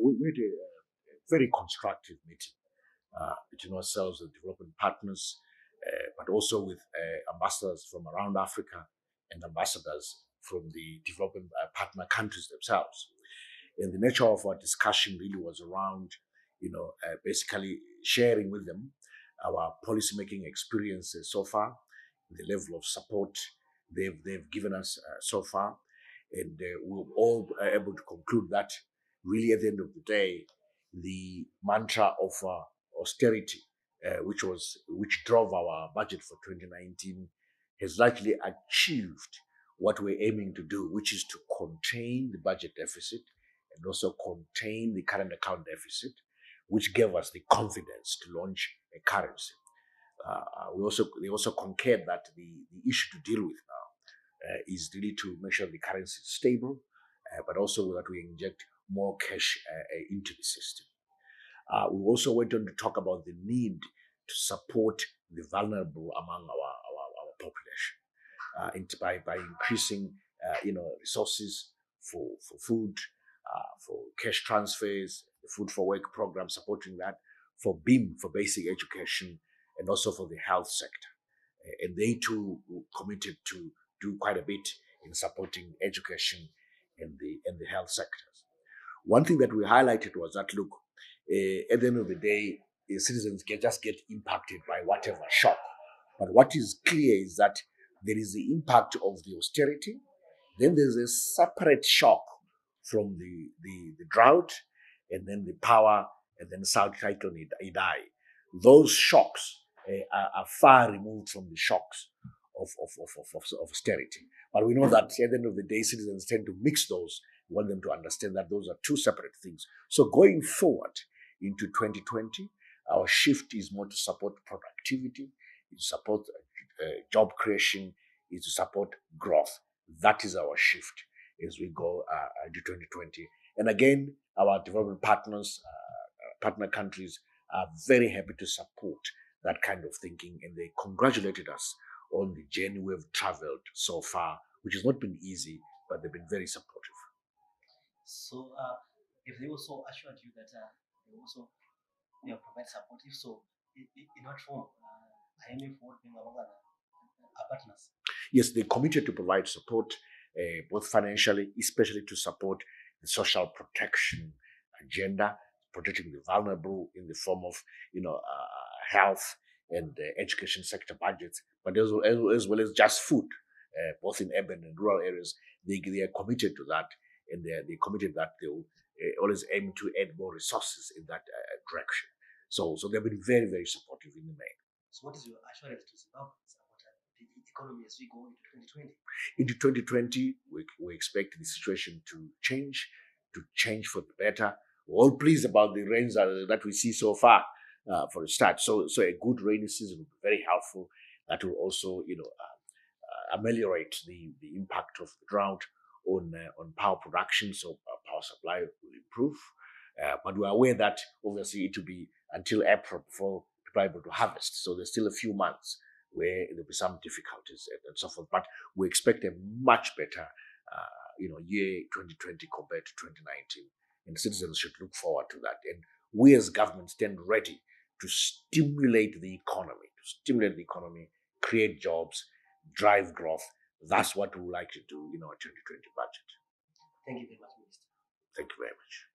We had a very constructive meeting between ourselves and development partners, but also with ambassadors from around Africa and ambassadors from the development partner countries themselves. And the nature of our discussion really was around, basically sharing with them our policymaking experiences so far, the level of support they've given us so far, and we were all able to conclude that really at the end of the day, the mantra of austerity, which drove our budget for 2019, has largely achieved what we're aiming to do, which is to contain the budget deficit and also contain the current account deficit, which gave us the confidence to launch a currency. They also concurred that the issue to deal with now is really to make sure the currency is stable, but also that we inject more cash into the system. We also went on to talk about the need to support the vulnerable among our population by increasing resources for food, for cash transfers, the Food for Work program, supporting that, for BIM, for basic education, and also for the health sector. And they too committed to do quite a bit in supporting education in the health sectors. One thing that we highlighted was that, look, at the end of the day, citizens just get impacted by whatever shock. But what is clear is that there is the impact of the austerity, then there's a separate shock from the drought, and then the power, and then Cyclone Idai. Those shocks are far removed from the shocks of austerity. But we know that at the end of the day, citizens tend to mix those. We want them to understand that those are two separate things. So going forward into 2020, our shift is more to support productivity, to support job creation, is to support growth. That is our shift as we go into 2020. And again, our development partners, partner countries, are very happy to support that kind of thinking, and they congratulated us on the journey we've traveled so far, which has not been easy, but they've been very supportive. So, if they also assured you that they also provide support, if so, in what form? IMF World Bank among other partners. Yes, they committed to provide support, both financially, especially to support the social protection agenda, protecting the vulnerable in the form of, health and education sector budgets, but as well as just food, both in urban and rural areas. They are committed to that, and they committed that they will always aim to add more resources in that direction. So they've been very, very supportive in the main. So what is your assurance to Zimbabweans about the economy as we go into 2020? Into 2020, we expect the situation to change for the better. We're all pleased about the rains that we see so far for a start. So a good rainy season will be very helpful. That will also, ameliorate the impact of the drought on power production. So power supply will improve. But we're aware that obviously it will be until April before people are able to harvest. So there's still a few months where there'll be some difficulties and so forth. But we expect a much better, year 2020 compared to 2019. And citizens should look forward to that. And we as government stand ready to stimulate the economy, create jobs, drive growth. That's what we would like to do in our 2020 budget. Thank you very much, Minister. Thank you very much.